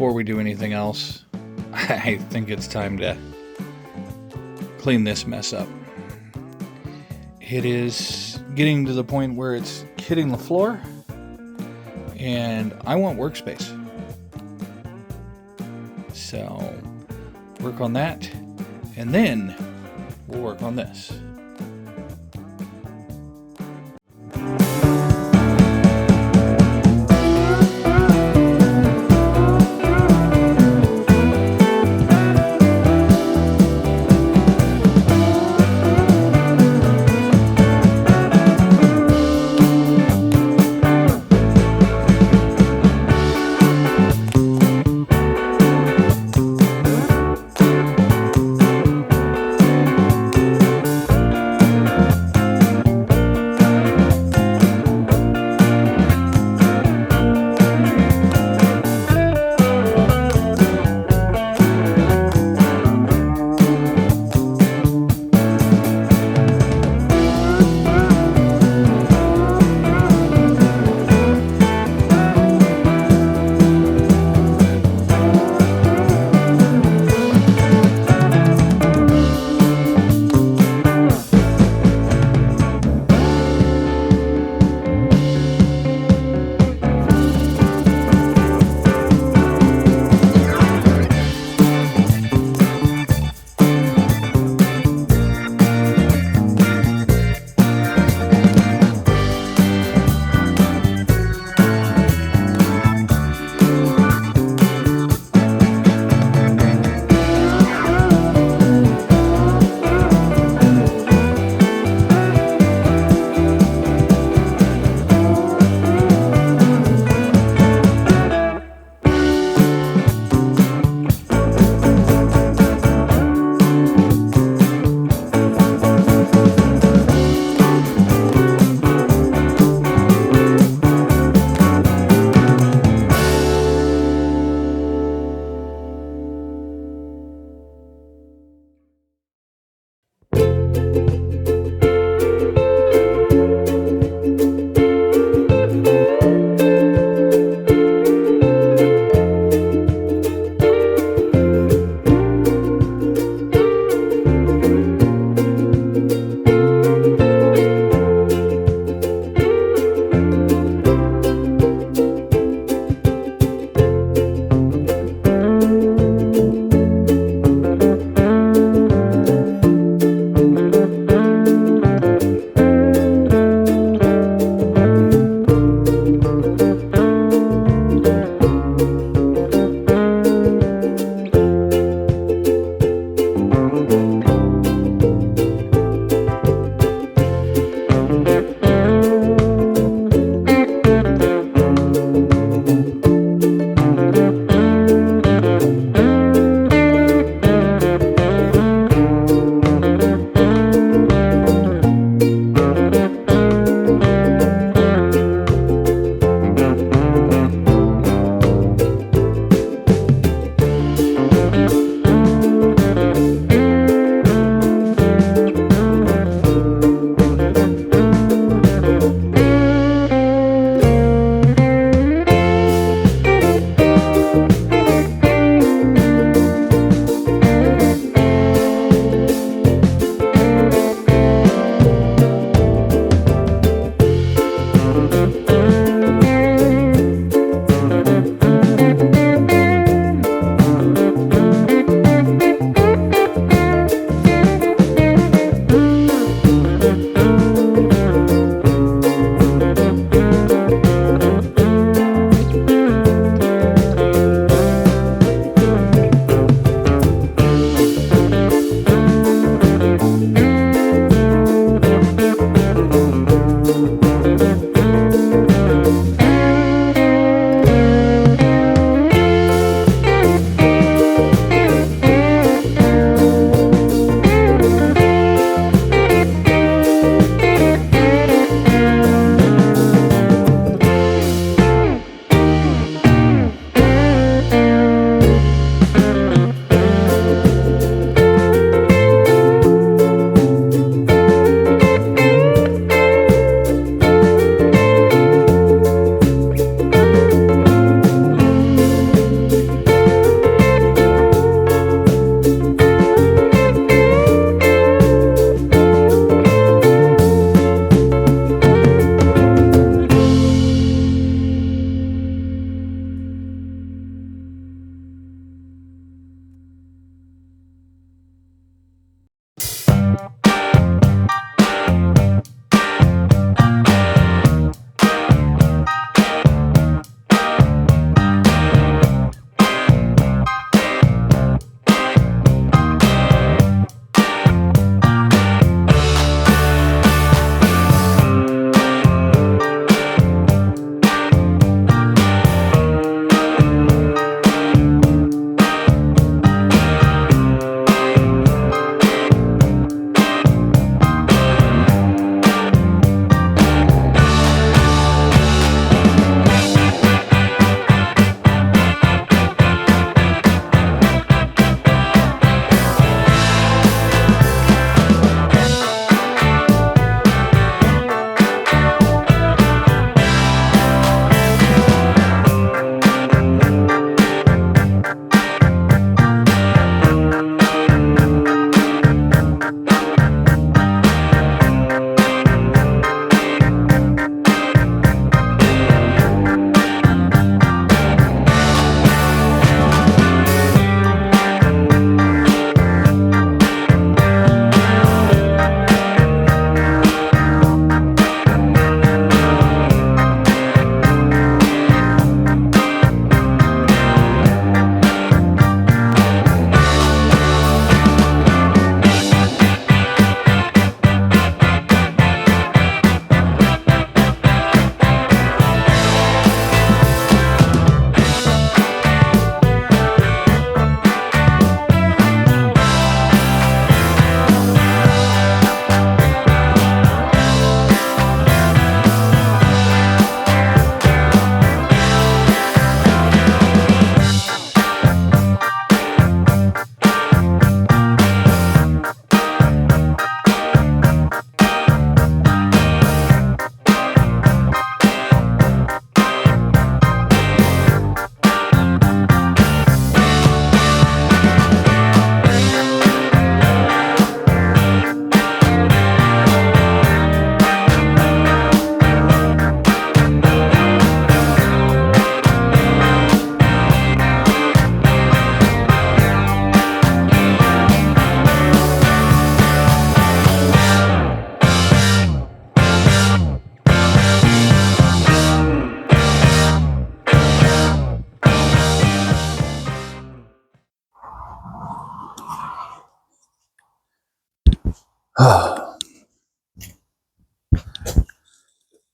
before we do anything else, I think it's time to clean this mess up. It is getting to the point where it's hitting the floor, and I want workspace. So, work on that, and then we'll work on this.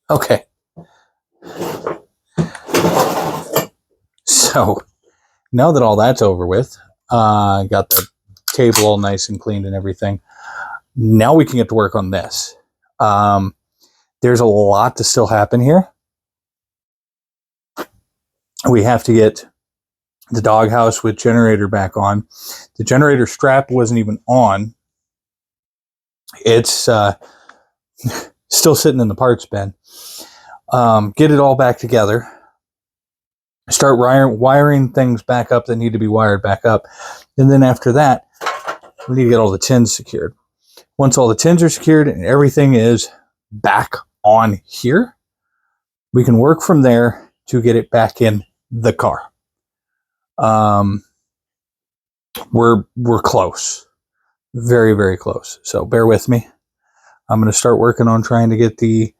Okay. So now that all that's over with, got the table all nice and cleaned and everything. Now we can get to work on this. There's a lot to still happen here. We have to get the doghouse with generator back on. The generator strap wasn't even on. It's still sitting in the parts bin. Get it all back together. Start wiring things back up that need to be wired back up. And then after that, we need to get all the tins secured. Once all the tins are secured and everything is back on here, we can work from there to get it back in the car. We're close. Very, very close. So bear with me. I'm going to start working on trying to get the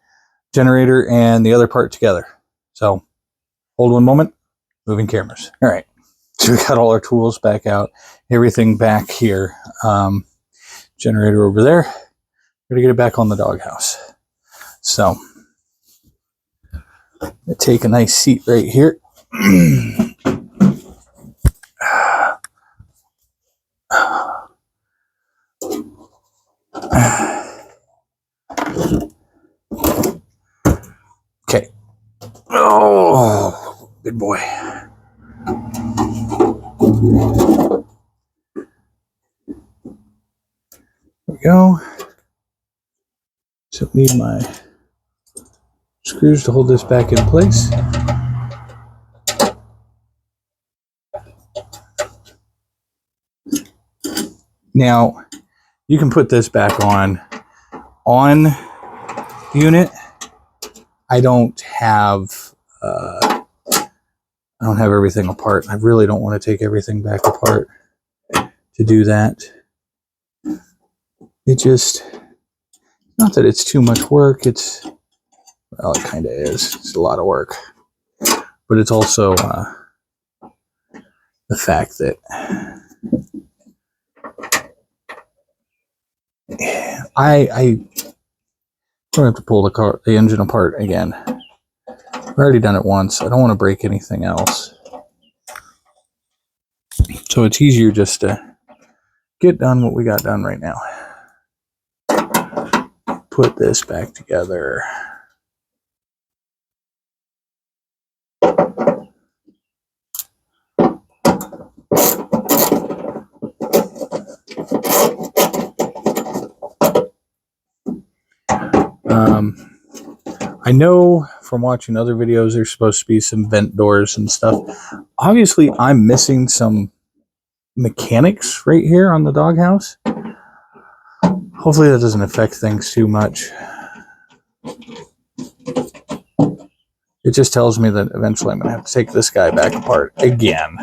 generator and the other part together. So hold one moment. Moving cameras. All right. So we got all our tools back out. Everything back here. Generator over there. We're going to get it back on the doghouse. So take a nice seat right here. Okay. Oh, good boy. There we go. So I need my screws to hold this back in place. Now, you can put this back on the unit. I don't have everything apart. I really don't want to take everything back apart to do that. It just, not that it's too much work. Well, it kind of is. It's a lot of work. But it's also the fact that I don't have to pull the engine apart again. I've already done it once. I don't want to break anything else. So it's easier just to get done what we got done right now. Put this back together. I know from watching other videos there's supposed to be some vent doors and stuff. Obviously, I'm missing some mechanics right here on the doghouse. Hopefully that doesn't affect things too much. It just tells me that eventually I'm going to have to take this guy back apart again.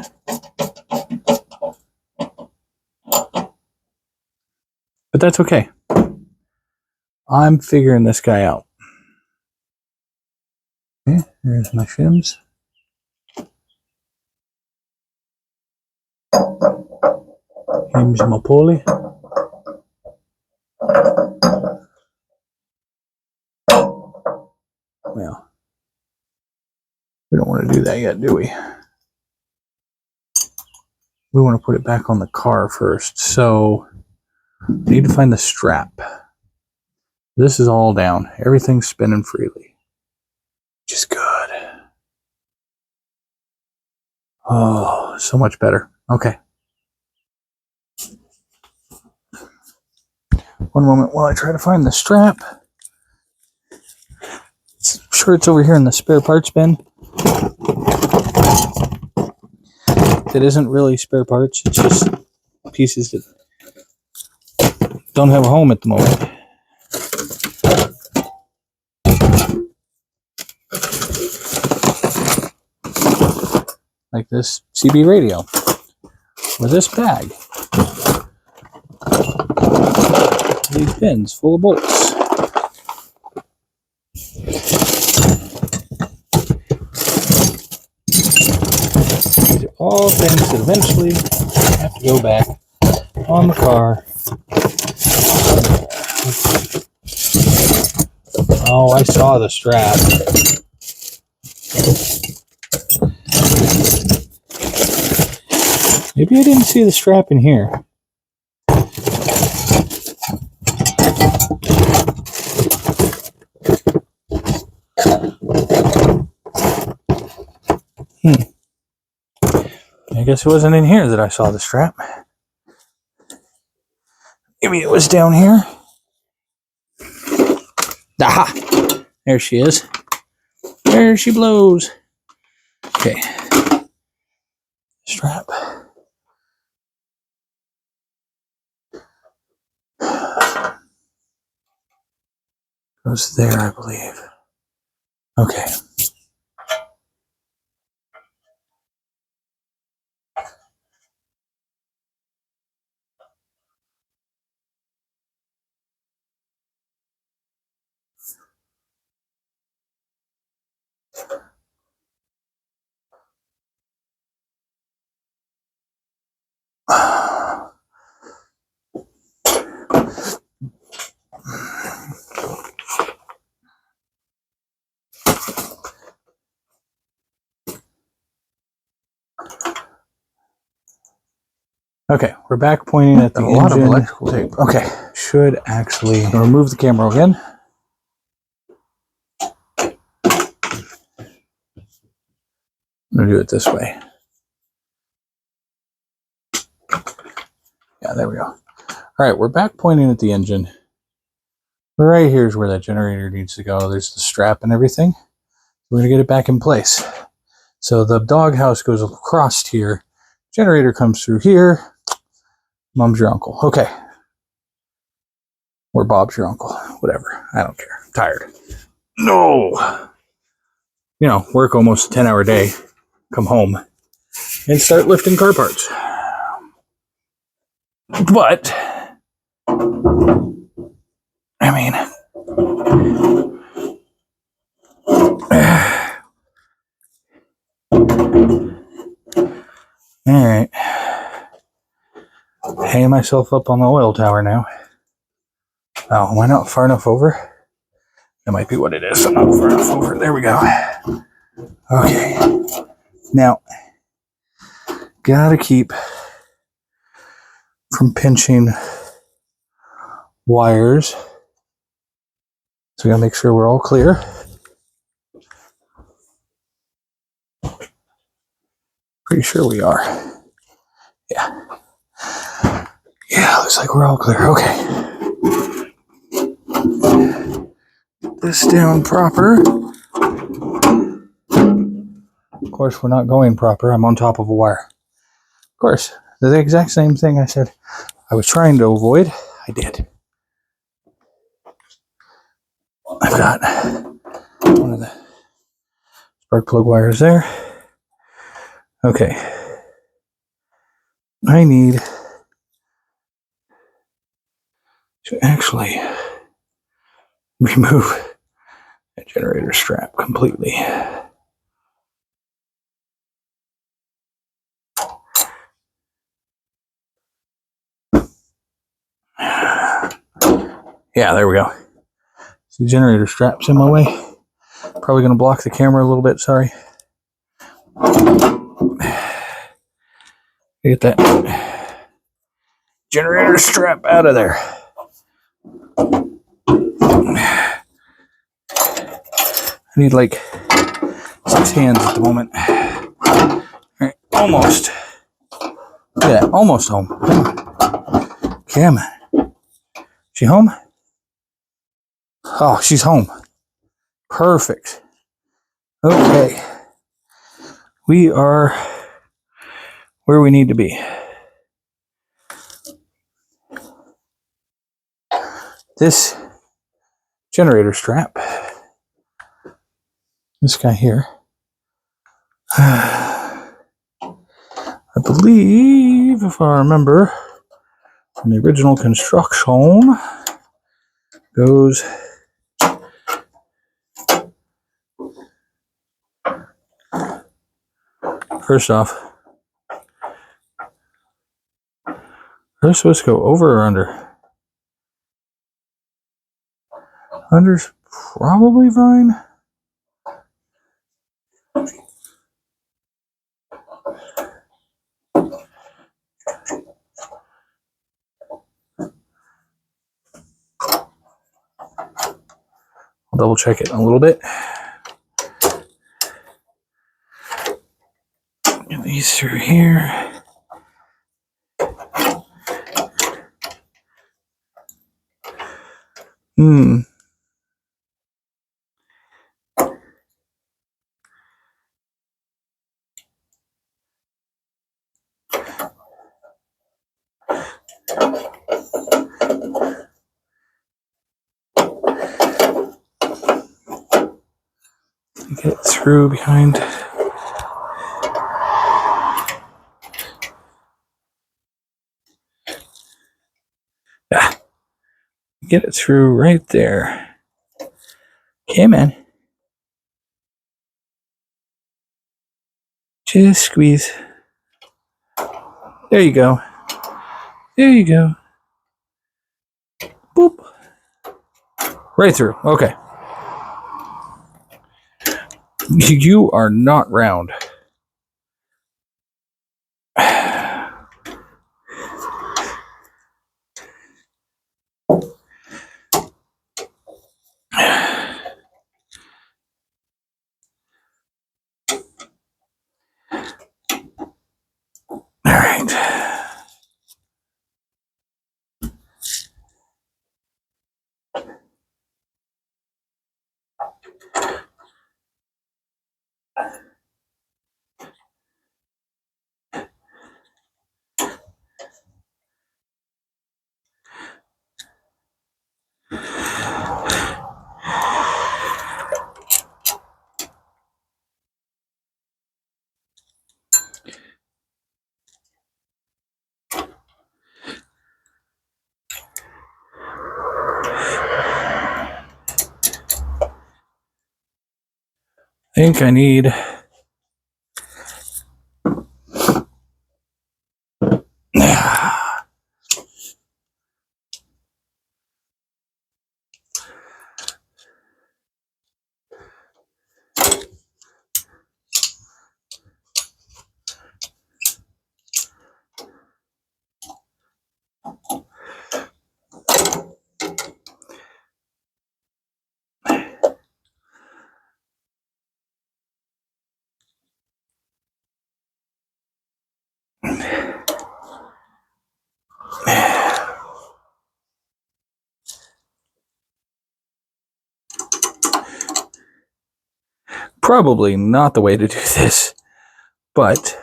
But that's okay. I'm figuring this guy out. Okay, there's my shims. Here's my pulley. Well, we don't want to do that yet, do we? We want to put it back on the car first. So, I need to find the strap. This is all down. Everything's spinning freely. Which is good. Oh, so much better. Okay. One moment while I try to find the strap. I'm sure it's over here in the spare parts bin. It isn't really spare parts. It's just pieces that don't have a home at the moment. Like this CB radio. Or this bag. These bins full of bolts. These are all things that eventually have to go back on the car. Oh, I saw the strap. Maybe I didn't see the strap in here. I guess it wasn't in here that I saw the strap. Maybe it was down here. Aha! There she is. There she blows. Okay. Strap. Goes there, I believe. Okay. Okay, we're back pointing at the engine. A lot of electrical tape. Okay, should actually remove the camera again. I'm gonna do it this way. Yeah, there we go. All right, we're back pointing at the engine. Right here is where that generator needs to go. There's the strap and everything. We're gonna get it back in place. So the doghouse goes across here. Generator comes through here. Mom's your uncle. Okay. Or Bob's your uncle. Whatever. I don't care. I'm tired. No! You know, work almost a 10-hour day. Come home. And start lifting car parts. But, I mean, alright. Hang myself up on the oil tower now. Oh, am I not far enough over? That might be what it is. I'm not far enough over. There we go. Okay. Now, gotta keep from pinching wires. So we gotta make sure we're all clear. Pretty sure we are. Yeah. Yeah, looks like we're all clear. Okay. Get this down proper. Of course, we're not going proper. I'm on top of a wire. Of course, the exact same thing I said I was trying to avoid, I did. I've got one of the spark plug wires there. Okay. I need to actually remove that generator strap completely. Yeah, there we go. See, the generator strap's in my way. Probably going to block the camera a little bit, sorry. Get that generator strap out of there. I need like 6 hands at the moment. All right, almost. Look at that, almost home. Come on. She home? Oh, she's home. Perfect. Okay. We are where we need to be. This generator strap, this guy here, I believe, if I remember, from the original construction, goes first off. They're supposed to go over or under? Under's probably fine. I'll double check it in a little bit. Get these through here. Get it through behind. Yeah. Get it through right there. Okay, man. Just squeeze. There you go. There you go. Boop. Right through. Okay. You are not round. All right. I think I need probably not the way to do this, but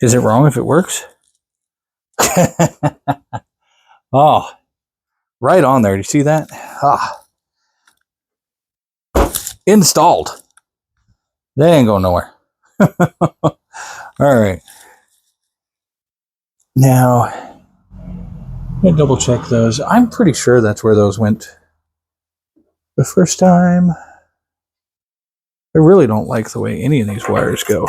is it wrong if it works? Oh, right on there. Do you see that? Ah, installed. They ain't going nowhere. All right. Now, I'm going to double check those. I'm pretty sure that's where those went the first time. I really don't like the way any of these wires go.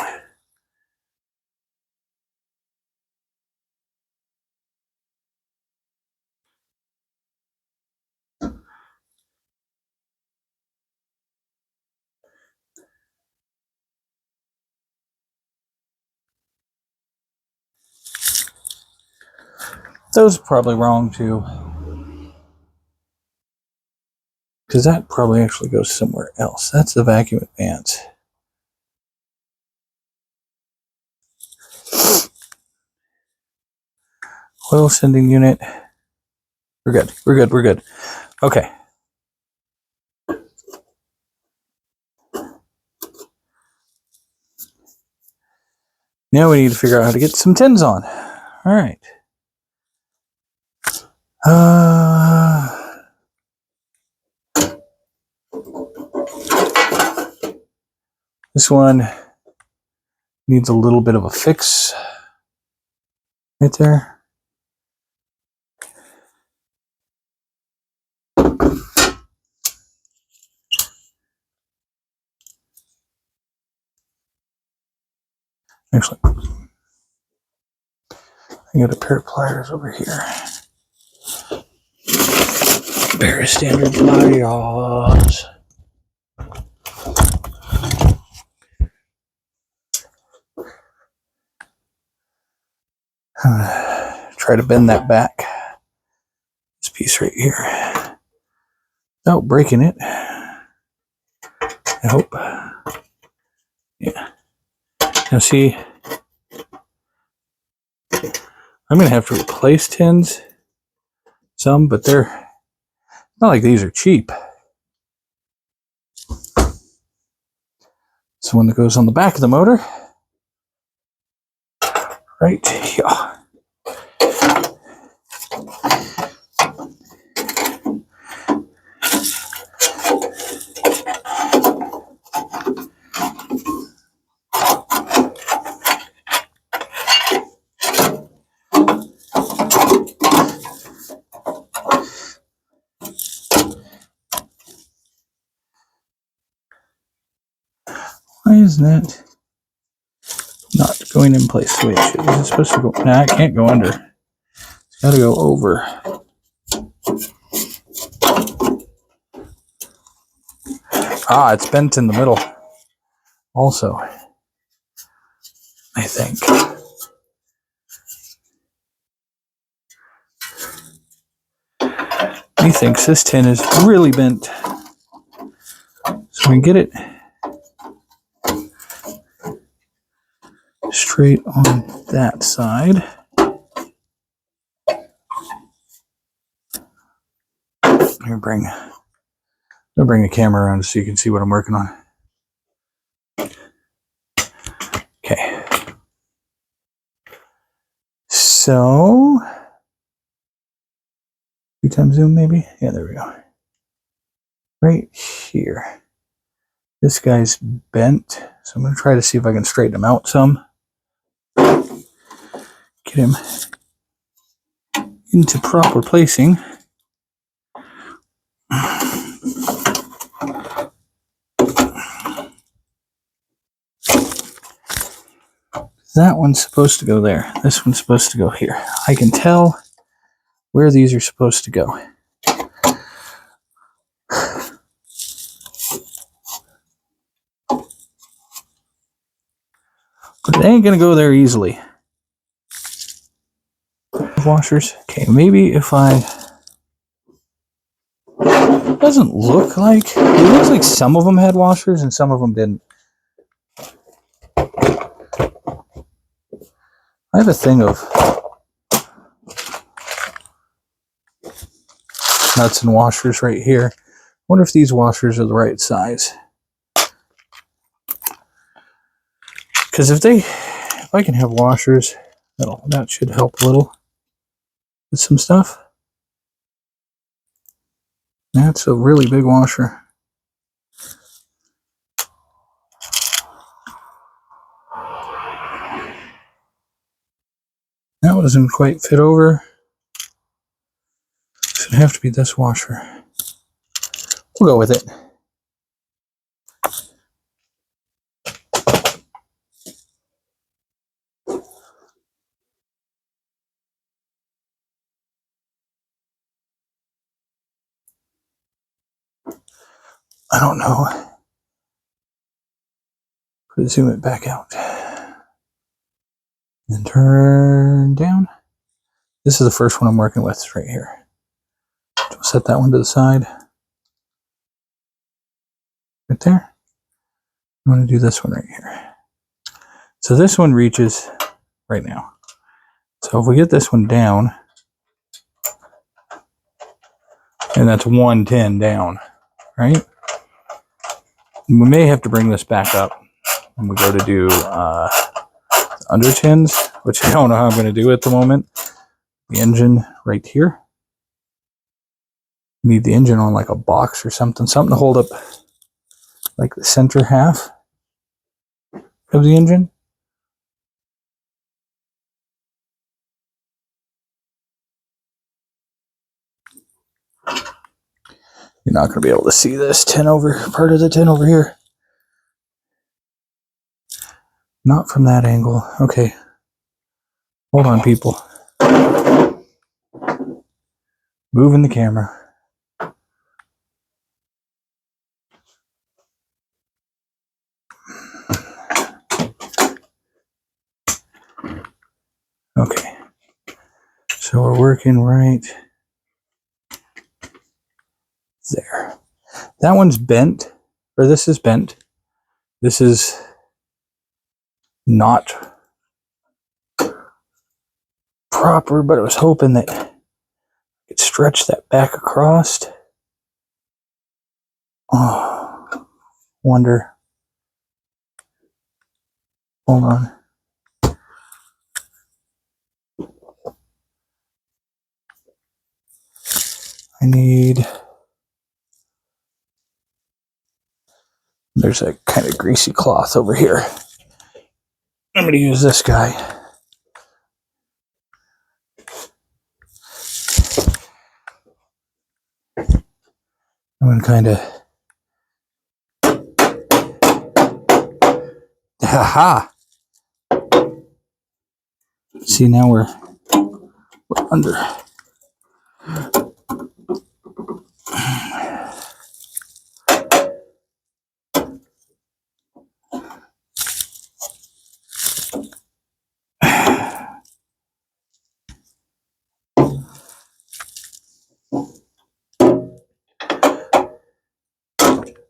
Those are probably wrong too, because that probably actually goes somewhere else. That's the vacuum advance. Oil sending unit. We're good. We're good. We're good. Okay. Now we need to figure out how to get some tins on. All right. This one needs a little bit of a fix right there. Actually, I got a pair of pliers over here. A pair of standard pliers. Try to bend that back. This piece right here. Without breaking it. I hope. Yeah. Now see, I'm going to have to replace tins. Some, but they're not like these are cheap. It's the one that goes on the back of the motor. Right here. Why isn't that not going in place the way it should? Is it supposed to go? Nah, it can't go under. It's got to go over. Ah, it's bent in the middle also, I think. He thinks this tin is really bent. So we can get it straight on that side. Here, I'll bring the camera around so you can see what I'm working on. Okay. So, 2x zoom maybe? Yeah, there we go. Right here. This guy's bent, so I'm going to try to see if I can straighten him out some. Get him into proper placing. That one's supposed to go there. This one's supposed to go here. I can tell where these are supposed to go. But it ain't going to go there easily. Washers. Okay, maybe if I... It doesn't look like... It looks like some of them had washers and some of them didn't. I have a thing of nuts and washers right here. I wonder if these washers are the right size. Because if I can have washers, that should help a little with some stuff. That's a really big washer. That one doesn't quite fit over. Should have to be this washer. We'll go with it. I don't know. Zoom it back out. Then turn down. This is the first one I'm working with right here. So set that one to the side. Right there. I'm going to do this one right here. So this one reaches right now. So if we get this one down, and that's 110 down, right? We may have to bring this back up when we go to do under tins, which I don't know how I'm going to do at the moment. The engine right here. Need the engine on like a box or something to hold up like the center half of the engine. You're not going to be able to see this part of the tin over here. Not from that angle. Okay. Hold on, people. Moving the camera. Okay. So we're working right there. That one's bent, or this is bent. This is not proper, but I was hoping that I could stretch that back across. Oh, wonder. Hold on. I need. There's a kind of greasy cloth over here. I'm going to use this guy. I'm going to kind of. Ha! See, now we're under.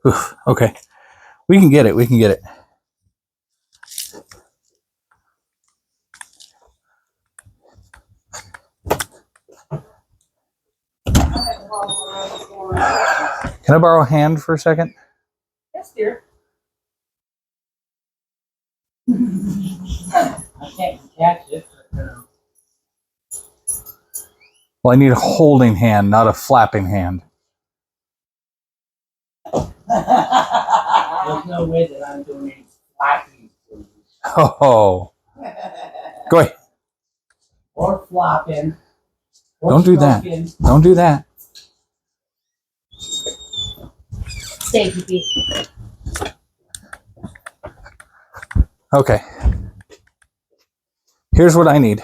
Oof, okay. We can get it. We can get it. Can I borrow a hand for a second? Yes, dear. I can't catch it. Well, I need a holding hand, not a flapping hand. There's no way that I'm doing any flapping for you. Oh, go ahead. Or flopping. Or Don't do that. stroking. Don't do that. Stay, Pee. Okay. Here's what I need.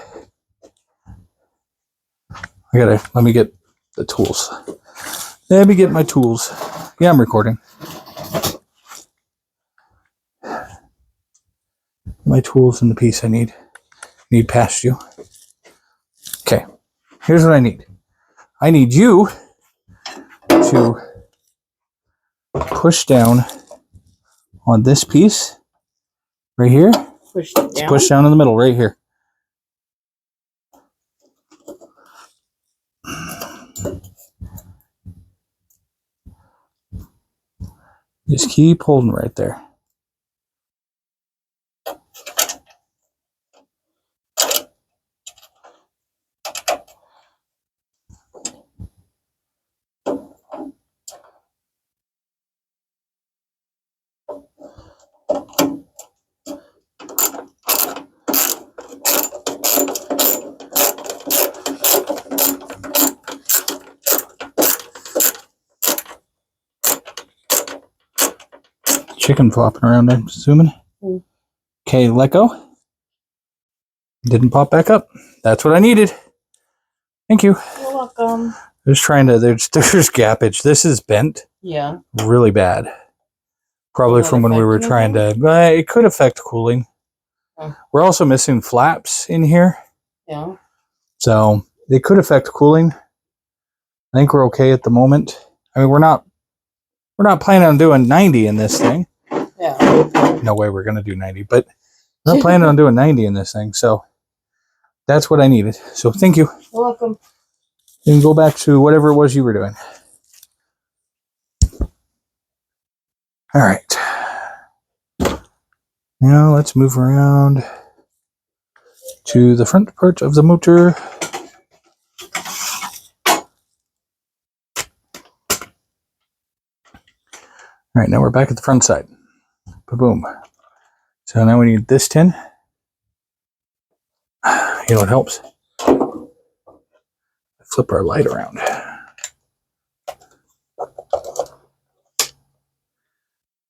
Let me get the tools. Let me get my tools. Yeah, I'm recording. My tools and the piece I need past you. Okay. Here's what I need. I need you to push down on this piece right here. Push it down. Push down in the middle right here. Just keep holding right there. Chicken flopping around, I'm assuming. Okay, let go. Didn't pop back up. That's what I needed. Thank you. You're welcome. There's gappage. This is bent Yeah. really bad. Probably Will it from when we were affect trying to. anything? It could affect cooling. Oh. We're also missing flaps in here, Yeah. so it could affect cooling. I think we're okay at the moment. I mean, we're not planning on doing 90 in this thing. Yeah. No way we're gonna do 90, but we're not planning on doing 90 in this thing. So that's what I needed. So thank you. You're welcome. You can go back to whatever it was you were doing. All right. Now let's move around to the front part of the motor. All right, now we're back at the front side. Boom. So now we need this tin. You know what helps? Flip our light around.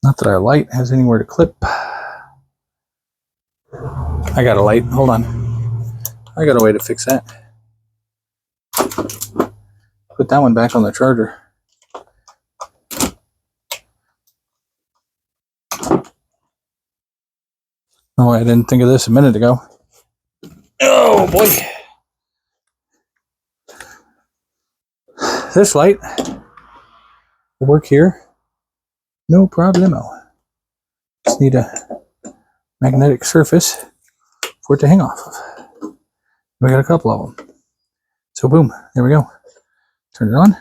Not that our light has anywhere to clip. I got a light. Hold on. I got a way to fix that. Put that one back on the charger. Oh, I didn't think of this a minute ago. Oh boy. This light will work here. No problemo. Just need a magnetic surface for it to hang off of. We got a couple of them. So boom, there we go. Turn it on.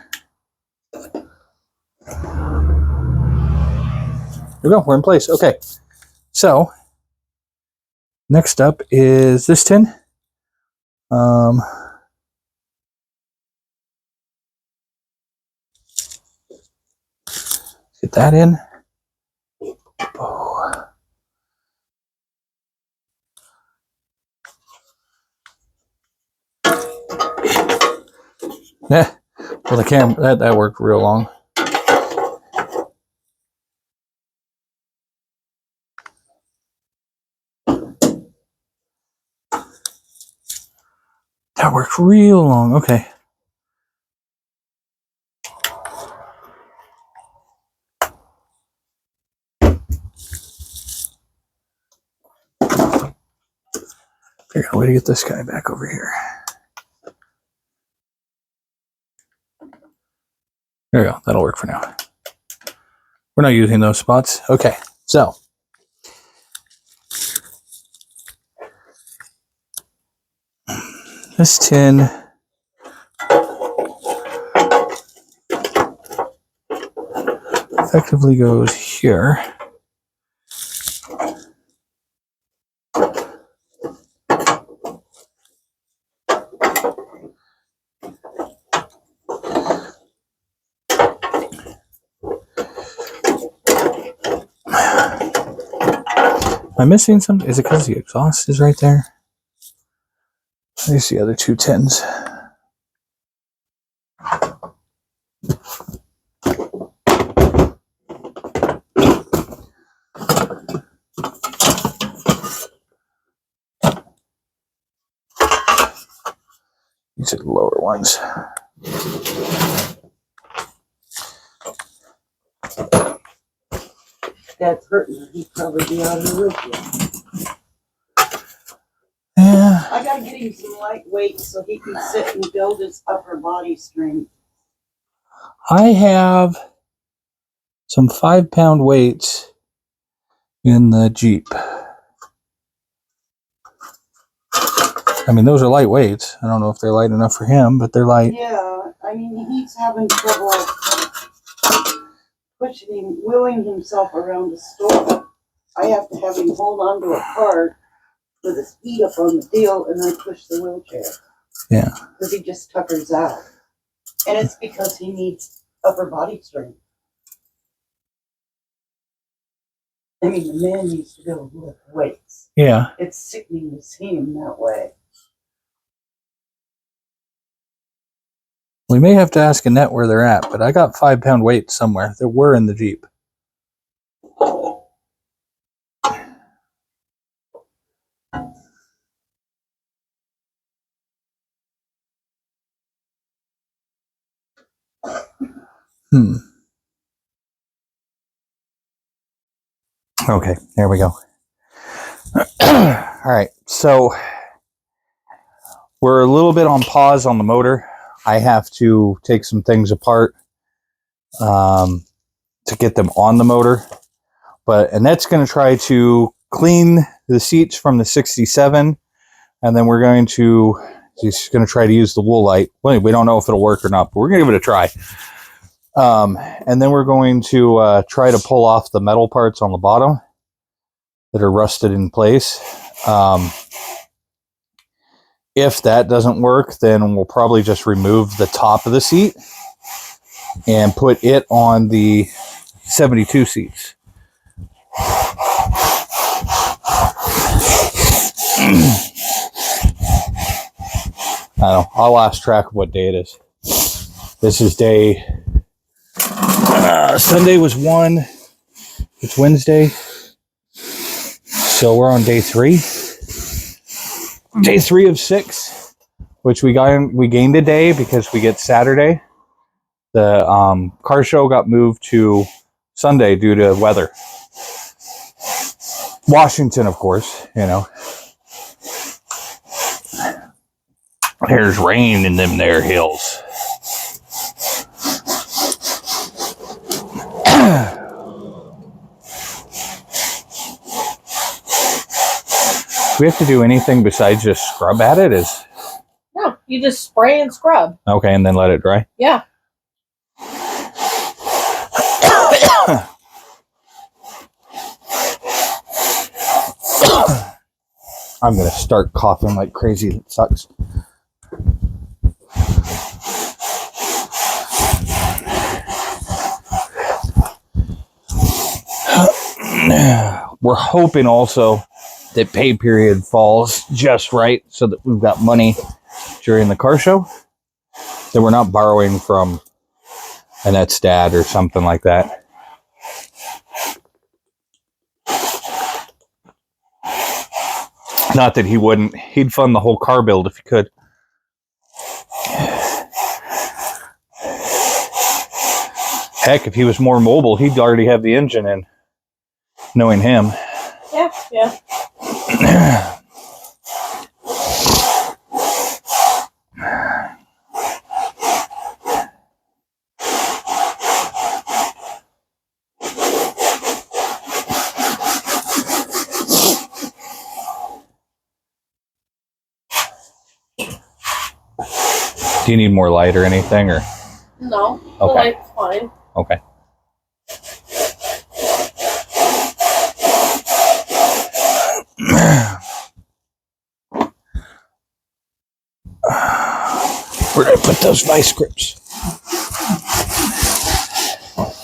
There we go, we're in place. Okay, so next up is this tin. Get that in. Oh. Yeah, well the camera, that worked real long. That worked real long, okay. Figure out a way to get this guy back over here. There we go, that'll work for now. We're not using those spots. Okay, so. This tin effectively goes here. Am I missing something? Is it because the exhaust is right there? There's the other two tins. These are the lower ones. Dad's hurting. He'd probably be out of the roof yet. Yeah. I gotta get him some lightweight so he can sit and build his upper body strength. I have some 5-pound weights in the Jeep. I mean, those are light weights. I don't know if they're light enough for him, but they're light. Yeah, I mean, he's having trouble pushing him, wheeling himself around the store. I have to have him hold onto a cart with his feet up on the deal and then push the wheelchair. Yeah. Because he just tuckers out. And it's because he needs upper body strength. I mean, the man needs to be able to lift weights. Yeah. It's sickening to see him that way. We may have to ask Annette where they're at, but I got 5-pound weights somewhere that were in the Jeep. Okay, there we go. All right, so we're a little bit on pause on the motor. I have to take some things apart to get them on the motor. But Annette's going to try to clean the seats from the 67, and then she's going to try to use the wool light. We don't know if it'll work or not, but we're going to give it a try. And then we're going to try to pull off the metal parts on the bottom that are rusted in place. If that doesn't work, then we'll probably just remove the top of the seat and put it on the 72 seats. I don't know. I lost track of what day it is. This is day... Sunday was 1. It's Wednesday. So we're on day 3. day 3 of 6, which we gained a day because we get Saturday. The car show got moved to Sunday due to weather. Washington, of course, you know. There's rain in them there hills. Do we have to do anything besides just scrub at it? No, you just spray and scrub. Okay, and then let it dry? Yeah. I'm going to start coughing like crazy. It sucks. We're hoping also that pay period falls just right so that we've got money during the car show, that we're not borrowing from Annette's dad or something like that. Not that he wouldn't. He'd fund the whole car build if he could. Heck, if he was more mobile, he'd already have the engine in. Knowing him. Yeah, yeah. Do you need more light or anything, or? No, the Okay. light's fine. Okay. Where did I put those vice grips?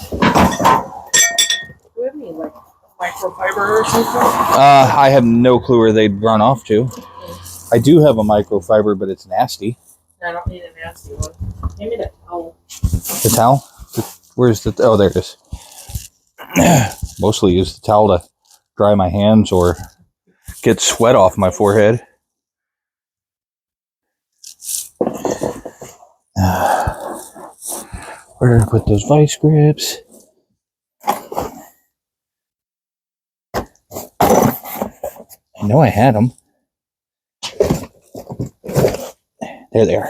Do we have any like microfiber or something? I have no clue where they'd run off to. I do have a microfiber, but it's nasty. I don't need a nasty one. Give me the towel. The towel? Where's the... Oh, there it is. Mostly use the towel to dry my hands or get sweat off my forehead. Where did I put those vice grips? I know I had them. There they are.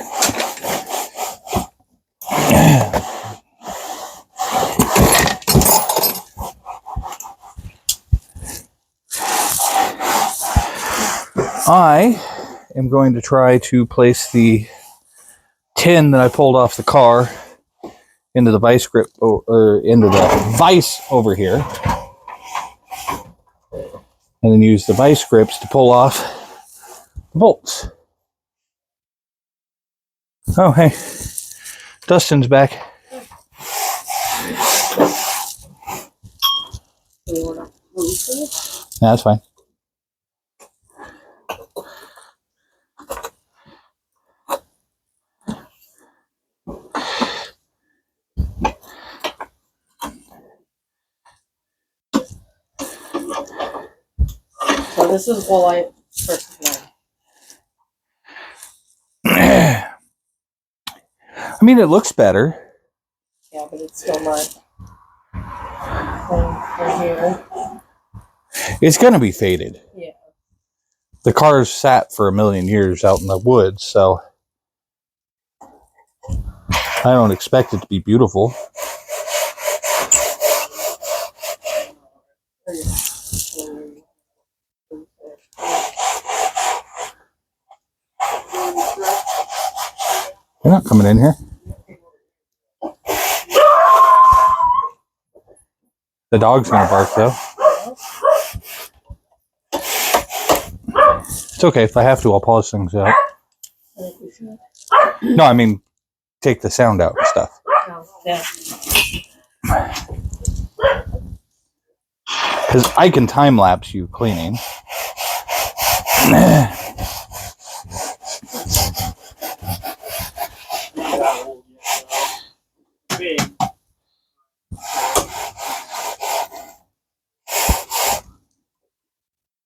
I am going to try to place the tin that I pulled off the car into the vice grip, or into the vice over here, and then use the vice grips to pull off the bolts. Oh, hey, Dustin's back. Do you want to move this? Yeah, that's fine. So this is the light versus nine. I mean, it looks better. Yeah, but it's still not. Right here. It's going to be faded. Yeah. The car's sat for 1,000,000 years out in the woods, so I don't expect it to be beautiful. They're not coming in here. The dog's gonna bark though. It's okay. If I have to, I'll pause things out. No, I mean, take the sound out and stuff. Oh, yeah. Because I can time lapse you cleaning.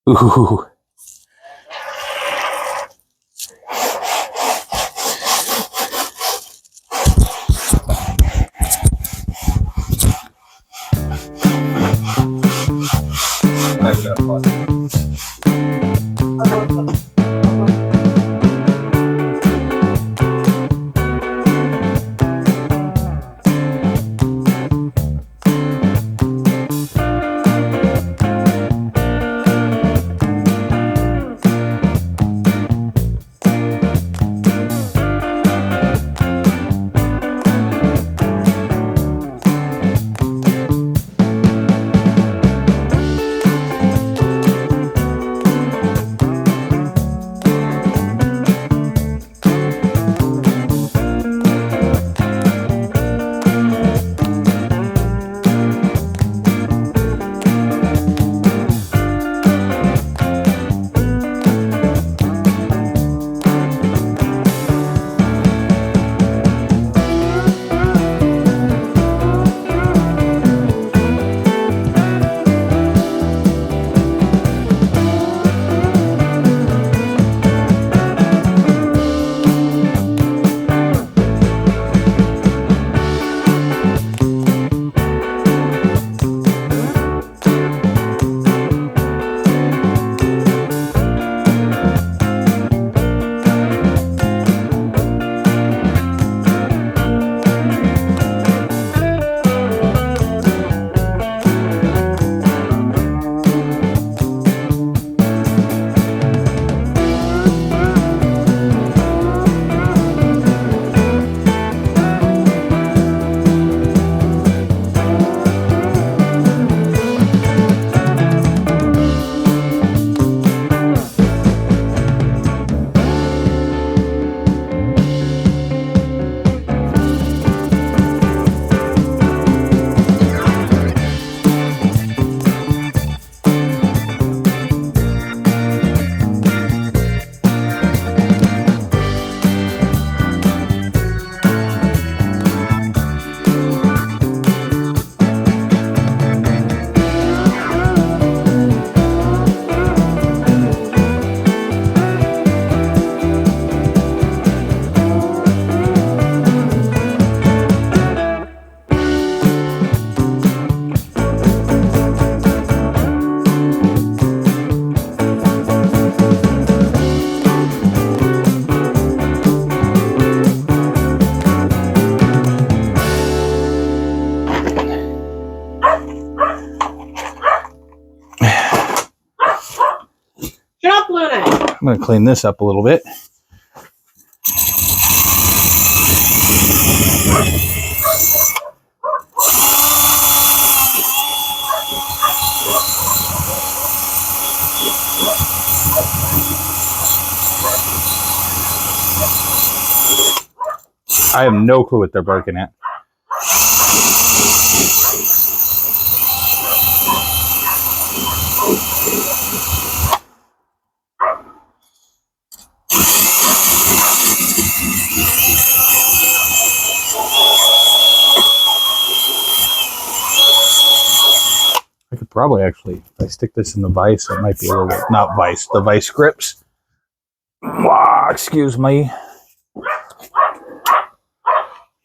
Ooh. clean this up a little bit. I have no clue what they're barking at. I could probably actually, if I stick this in the vise, it might be a little bit, not vise, the vice grips. Wow, excuse me.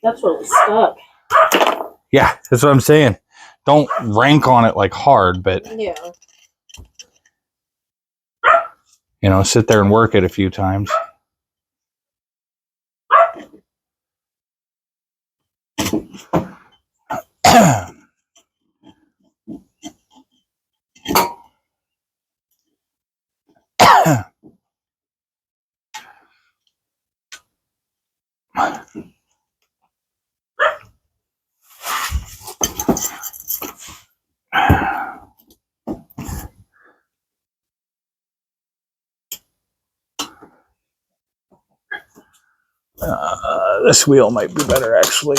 That's really stuck. Yeah, that's what I'm saying. Don't rank on it like hard, but Yeah. you know, sit there and work it a few times. This wheel might be better, actually.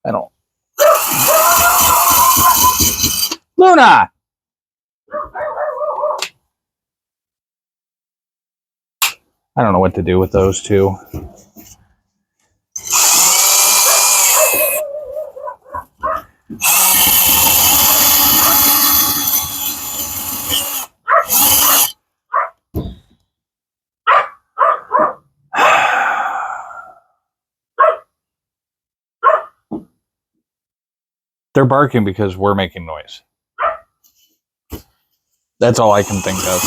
I don't. Luna! I don't know what to do with those two. They're barking because we're making noise. That's all I can think of.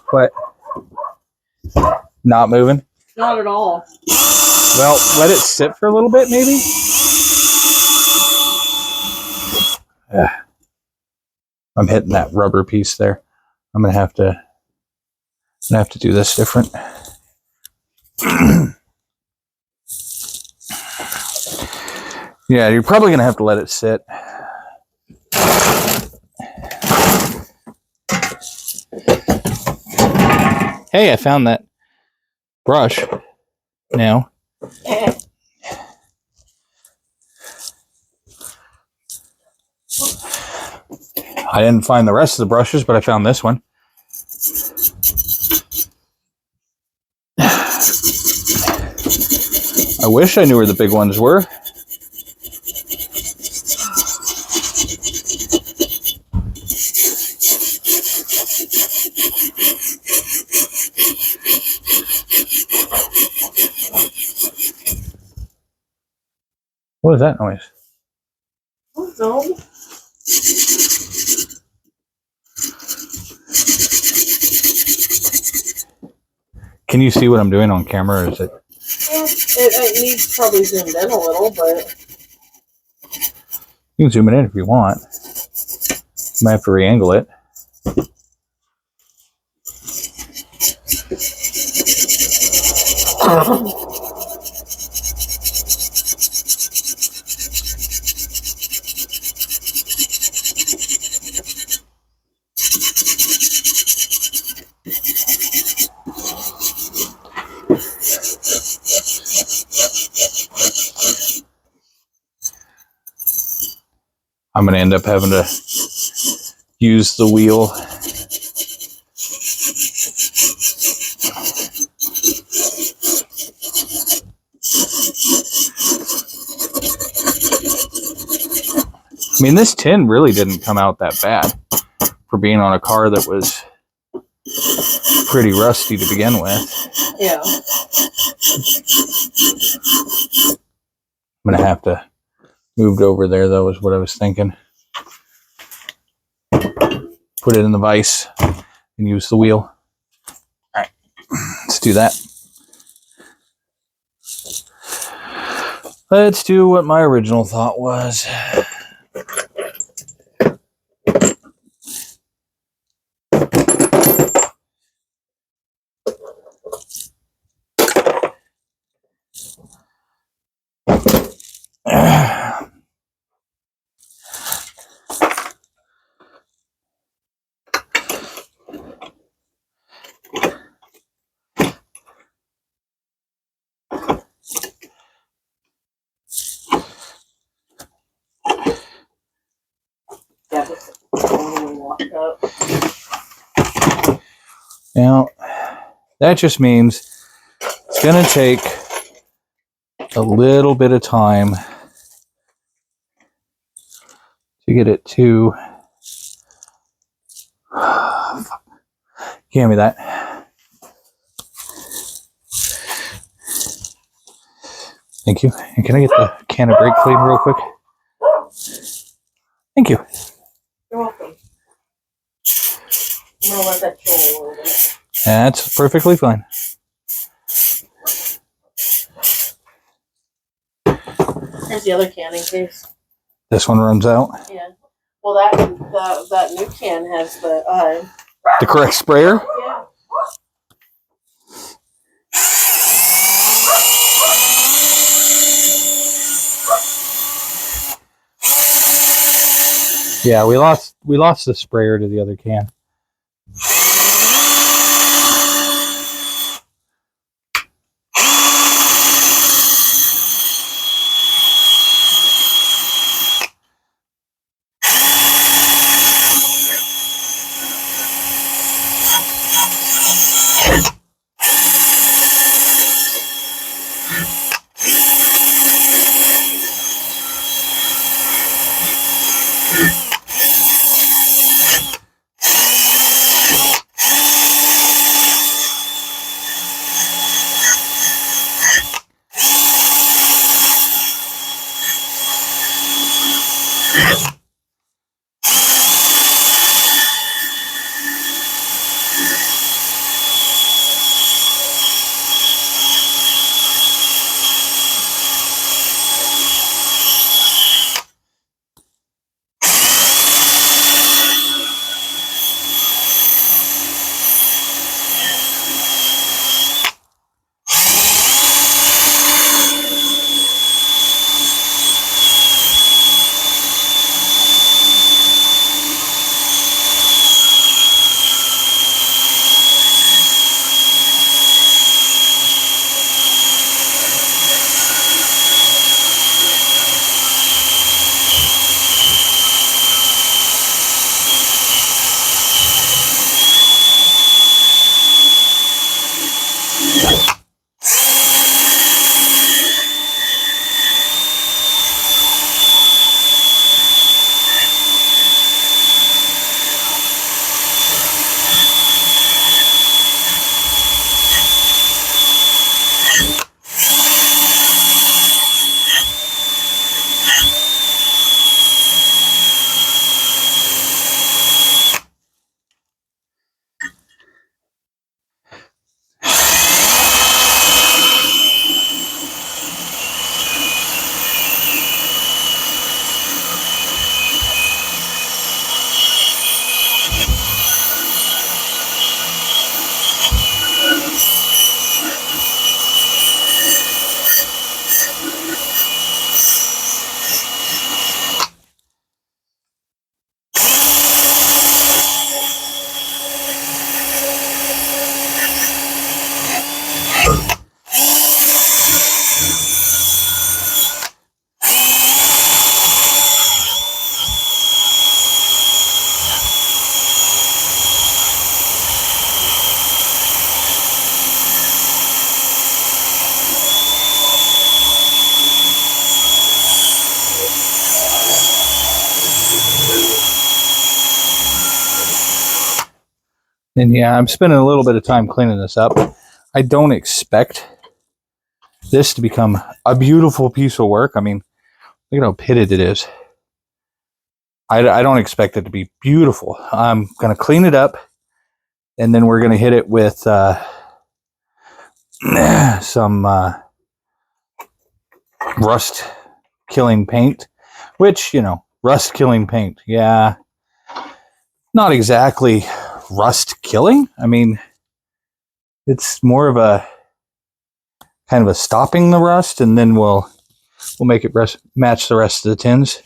What? Not moving? Not at all. Well, let it sit for a little bit, maybe? I'm hitting that rubber piece there. I'm gonna have to do this different. Yeah, you're probably gonna have to let it sit. Hey, I found that brush now. I didn't find the rest of the brushes, but I found this one. I wish I knew where the big ones were. What was that noise? Oh, no. Can you see what I'm doing on camera, or is it? It needs probably zoomed in a little, but You can zoom it in if you want. You might have to re-angle it. I'm going to end up having to use the wheel. I mean, this tin really didn't come out that bad for being on a car that was pretty rusty to begin with. Yeah. I'm going to have to move it over there, though, is what I was thinking. Put it in the vise and use the wheel. All right, let's do that. Let's do what my original thought was. Yeah, this is totally washed up. Now, that just means it's going to take a little bit of time to get it to... Hand me that. Thank you. And can I get the can of brake clean real quick? Thank you. You're welcome. I'm gonna let that chill a little bit. That's perfectly fine. Here's the other can in case. This one runs out. Yeah. Well, that new can has The correct sprayer? yeah. Yeah, we lost the sprayer to the other can. And yeah, I'm spending a little bit of time cleaning this up. I don't expect this to become a beautiful piece of work. I mean, look at how pitted it is. I don't expect it to be beautiful. I'm going to clean it up, and then we're going to hit it with some rust killing paint, which, you know, rust killing paint. Yeah, not exactly rust killing. I mean, it's more of a kind of a stopping the rust, and then we'll make it match the rest of the tins.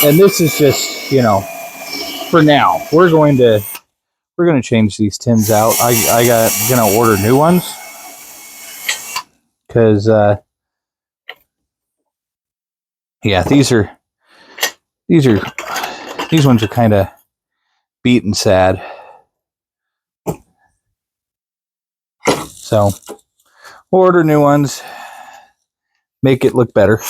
And this is just, you know, for now. We're going to change these tins out. I gonna order new ones because yeah, these ones are kind of beat and sad. So we'll order new ones, make it look better.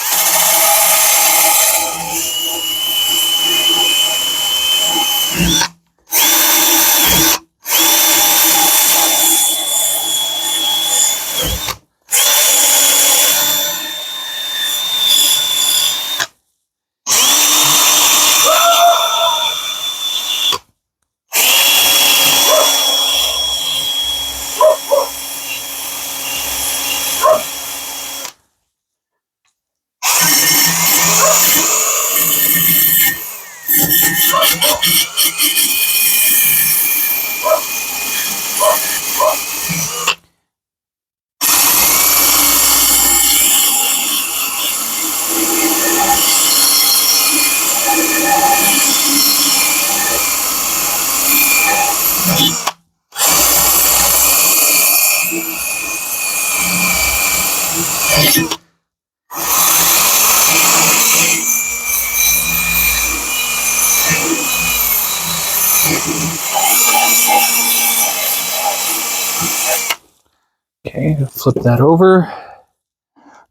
Okay, flip that over.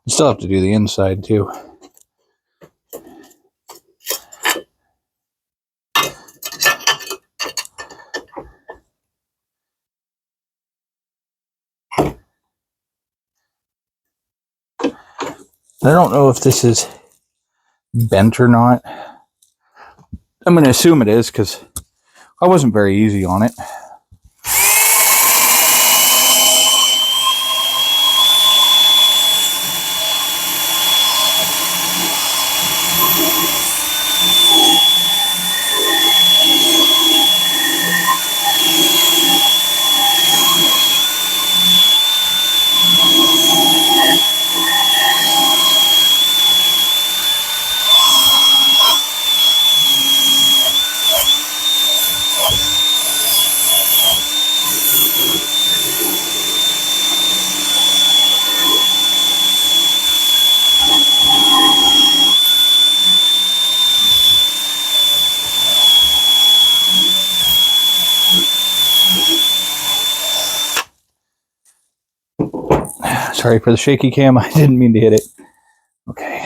You still have to do the inside too. I don't know if this is bent or not. I'm going to assume it is because I wasn't very easy on it. Sorry for the shaky cam. I didn't mean to hit it. Okay.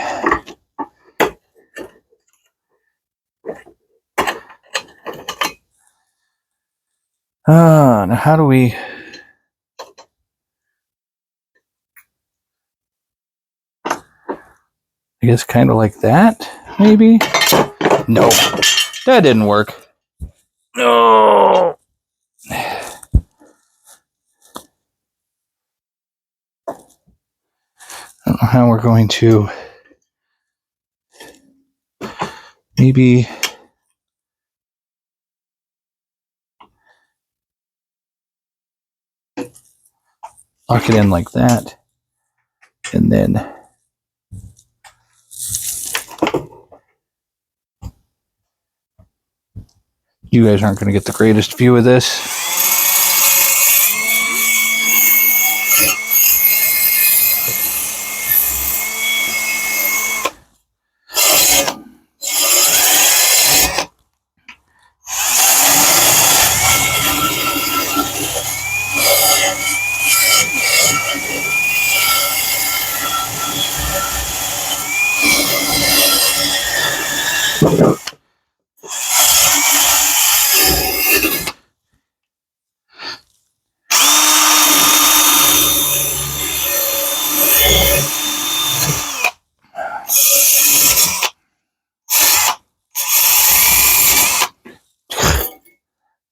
Now how do we... I guess kind of like that, maybe? No, that didn't work. No! I don't know how we're going to... Maybe... lock it in like that. And then... You guys aren't going to get the greatest view of this.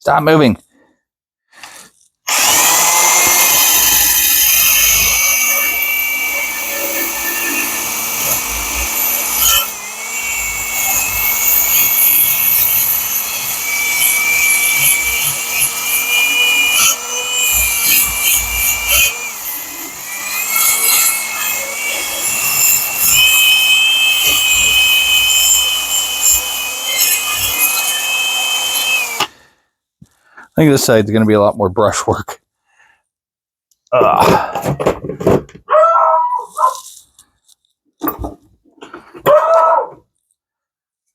Stop moving. I think this side's going to be a lot more brushwork. All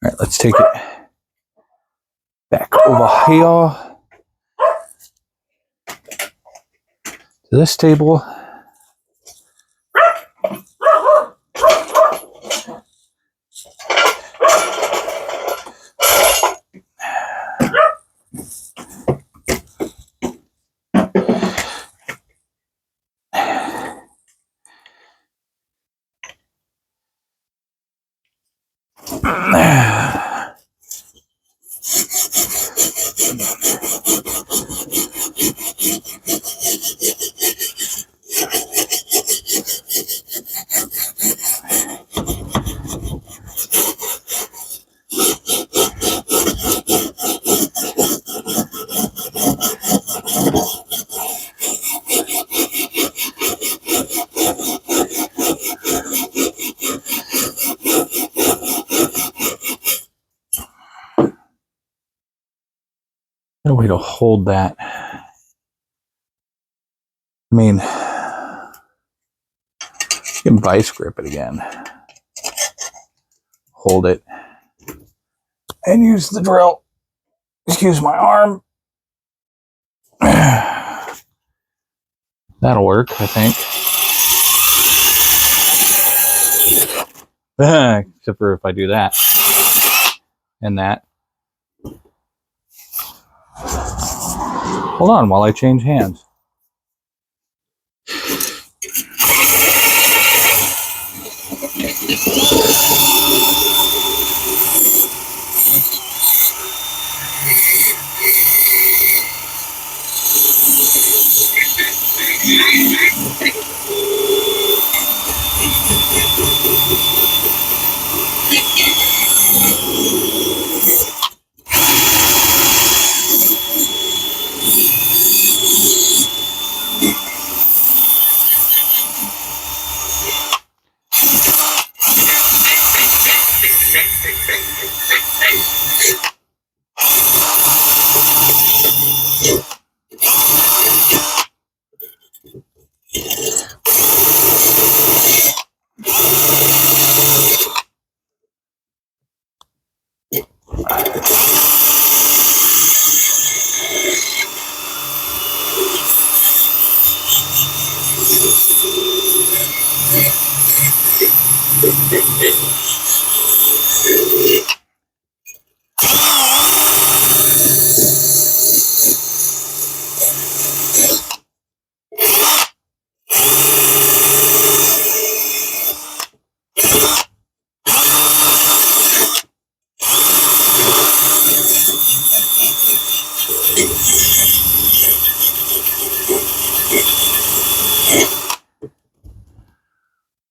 right, let's take it back over here to this table. No way to hold that. I mean, you can vice grip it again. Hold it. And use the drill. Excuse my arm. That'll work, I think. Except for if I do that. And that. Hold on while I change hands.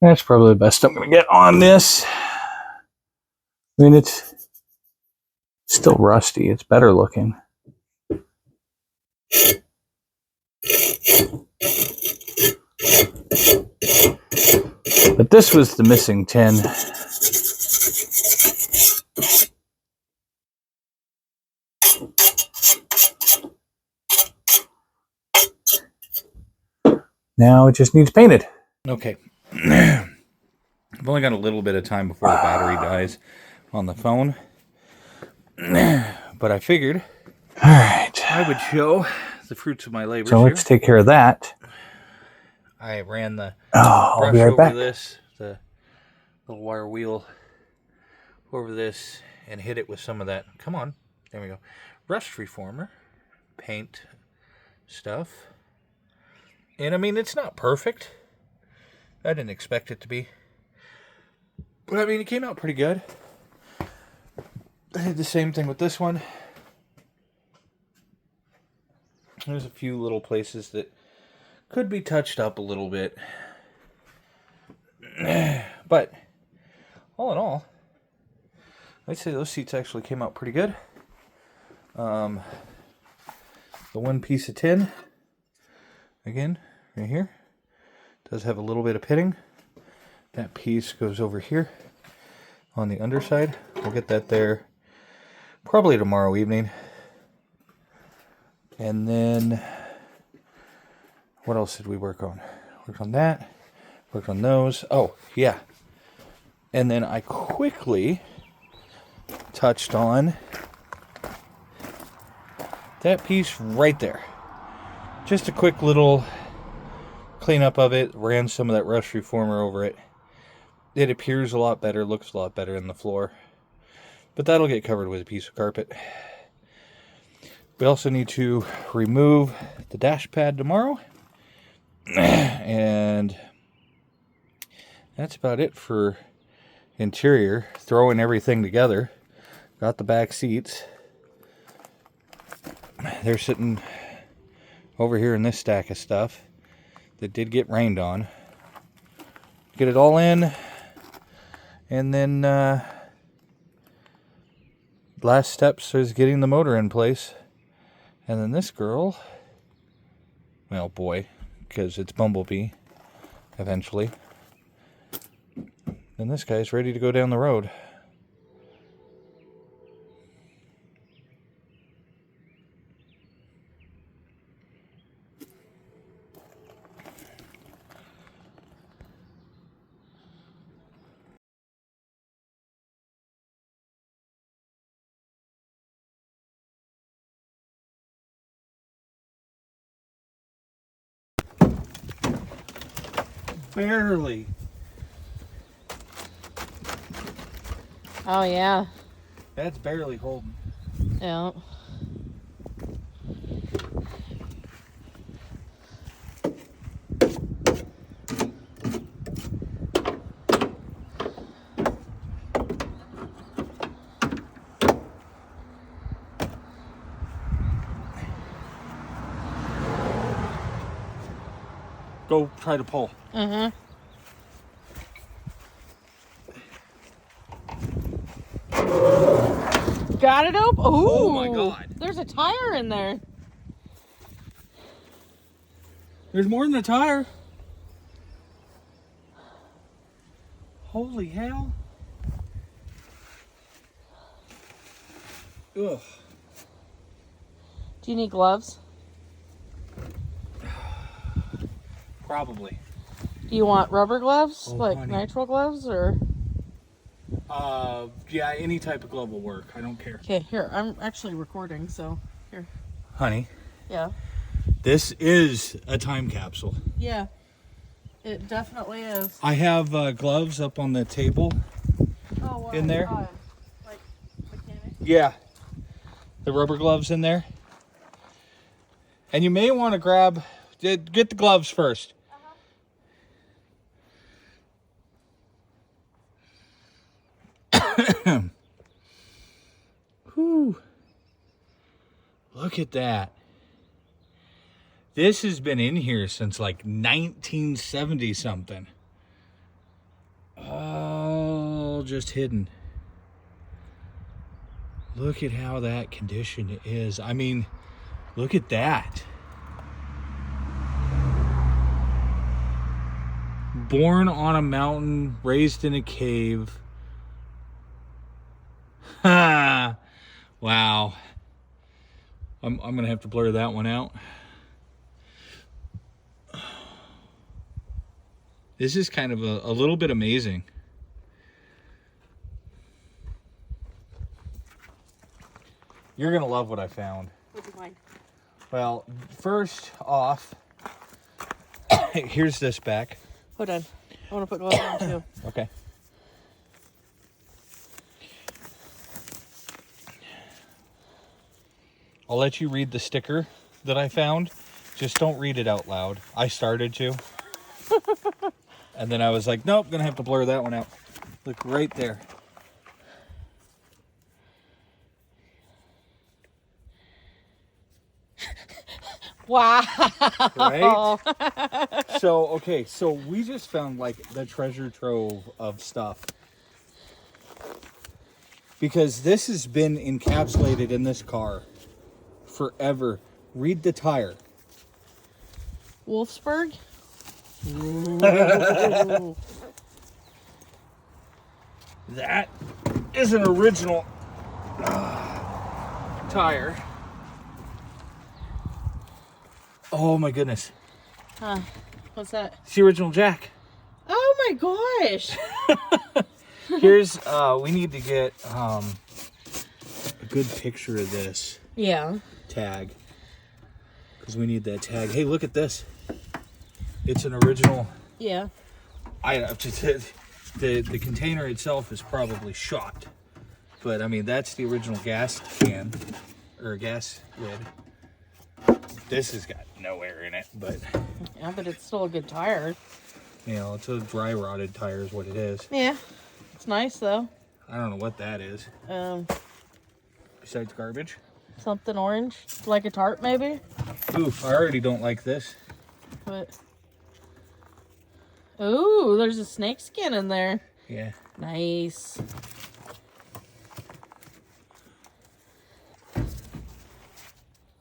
That's probably the best I'm going to get on this. I mean, it's still rusty. It's better looking. But this was the missing tin. Now it just needs painted. Okay. I've only got a little bit of time before the battery dies on the phone. But I figured I would show the fruits of my labor. So let's take care of that. I ran the brush over this, the little wire wheel over this, and hit it with some of that. Come on. There we go. Rust reformer paint stuff. And I mean, it's not perfect. I didn't expect it to be. But I mean, it came out pretty good. I did the same thing with this one. There's a few little places that could be touched up a little bit. But all in all, I'd say those seats actually came out pretty good. The one piece of tin, again, right here, does have a little bit of pitting. That piece goes over here on the underside. We'll get that there probably tomorrow evening. And then, what else did we work on? Worked on that. Worked on those. Oh, yeah. And then I quickly touched on that piece right there. Just a quick little cleanup of it. Ran some of that rust reformer over it. It appears a lot better, looks a lot better in the floor. But that'll get covered with a piece of carpet. We also need to remove the dash pad tomorrow. And that's about it for interior. Throwing everything together. Got the back seats. They're sitting over here in this stack of stuff that did get rained on. Get it all in. And then last steps is getting the motor in place. And then this girl, well, boy, because it's Bumblebee eventually. Then this guy's ready to go down the road. Barely. Oh yeah. That's barely holding. Yeah. Go try to pull. Mm-hmm. Got it open? Ooh, Oh my God. There's a tire in there. There's more than a tire. Holy hell. Ugh. Do you need gloves? Probably. Do you want rubber gloves? Oh, like honey. nitrile gloves or? Yeah, any type of glove will work. I don't care. Okay, here. I'm actually recording, so here. Honey, Yeah. this is a time capsule. Yeah. It definitely is. I have gloves up on the table. Oh, what? In there? Like mechanic? Yeah. The rubber gloves in there. And you may want to grab, get the gloves first. Whew. Look at that. This has been in here since like 1970 something. All just hidden. Look at how that condition is. I mean, look at that. Born on a mountain, raised in a cave. Ha! Wow. I'm gonna have to blur that one out. This is kind of a little bit amazing. You're gonna love what I found. What'd you find? Well, first off, here's this back. Hold on. I want to put gloves on too. Okay. I'll let you read the sticker that I found. Just don't read it out loud. I started to. And then I was like, nope, gonna have to blur that one out. Look right there. Wow. Right? So, okay, so we just found like the treasure trove of stuff. Because this has been encapsulated in this car forever. Read the tire. Wolfsburg? That is an original tire. Oh my goodness. Huh. What's that? It's the original jack. Oh my gosh. Here's, we need to get a good picture of this Yeah. tag. Because we need that tag. Hey, look at this. It's an original. Yeah. The container itself is probably shot. But, I mean, that's the original gas can. Or gas lid. This has got no air in it, but... Yeah, but it's still a good tire. You know, it's a dry rotted tire is what it is. Yeah. It's nice though. I don't know what that is. Besides garbage. Something orange. Like a tart maybe? Oof, I already don't like this. But ooh, there's a snake skin in there. Yeah. Nice.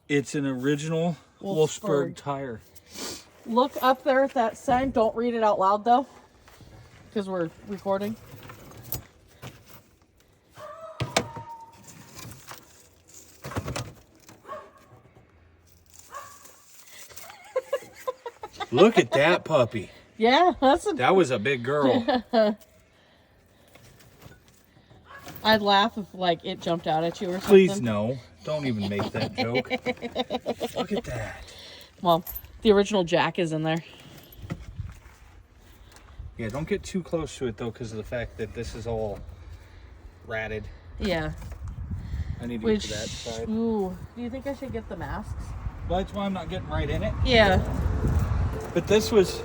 It's an original Wolfsburg tire. Look up there at that sign. Don't read it out loud though. Because we're recording. Look at that puppy. Yeah, that's a... That was a big girl. I'd laugh if like it jumped out at you or something. Please no. Don't even make that joke. Look at that. Well, the original jack is in there. Yeah, don't get too close to it though because of the fact that this is all ratted. Yeah. I need to Which, get to that side. ooh, do you think I should get the masks? Well, that's why I'm not getting right in it. Yeah. But this was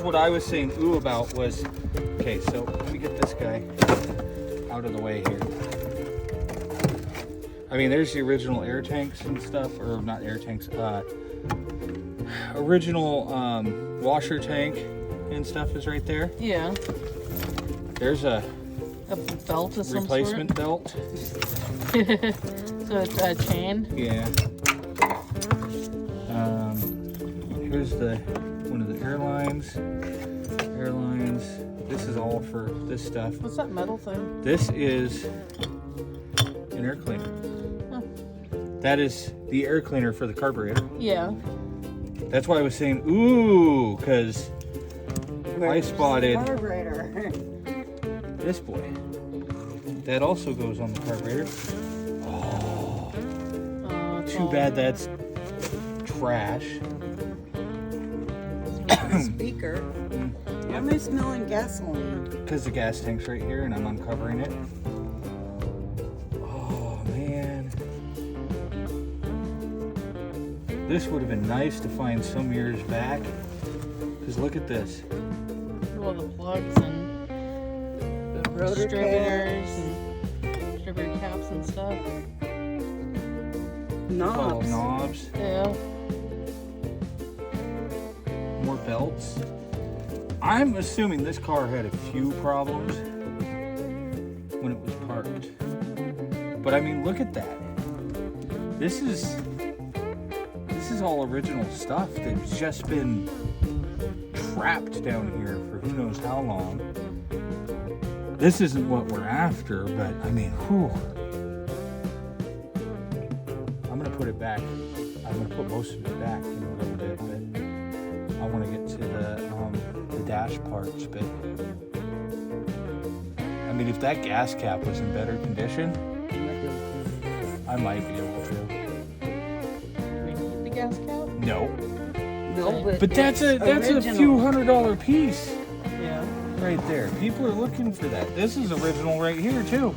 what I was saying ooh about was, okay, so let me get this guy out of the way here. I mean, there's the original air tanks and stuff, or not air tanks, original washer tank and stuff is right there. Yeah. There's a belt of some replacement belt. So it's a chain. Yeah. Here's one of the airlines. This is all for this stuff. What's that metal thing? This is an air cleaner. Huh. That is the air cleaner for the carburetor. Yeah. That's why I was saying ooh, because I spotted Carburetor. this boy. That also goes on the carburetor. Oh, too bad that's trash. Speaker. Why am I smelling gasoline? Because the gas tank's right here and I'm uncovering it. Oh, man. This would have been nice to find some years back. Because look at this. All the plugs and The rotor distributors caps. and distributor caps and stuff. Oh, Knobs. knobs. Yeah. More belts. I'm assuming this car had a few problems when it was parked. But I mean, look at that. This is all original stuff that's just been trapped down here for who knows how long. This isn't what we're after, but I mean, whew. I'm gonna put it back. I'm gonna put most of it back in a little bit, but I want to get to the dash parts. But I mean, if that gas cap was in better condition, I might be able to. Do we need the gas cap? No, No, but that's a few $100 piece Yeah. right there. People are looking for that. This is original right here too.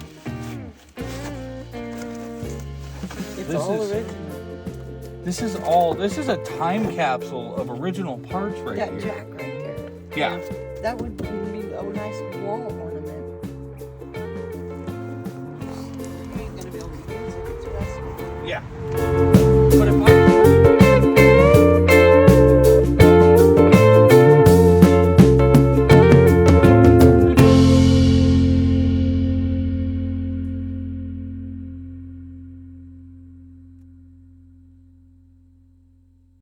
It's This all is- original. This is a time capsule of original parts right That here. jack right there. Yeah. That would be a nice wall ornament. You ain't gonna be able to use it. It's rusty. Yeah.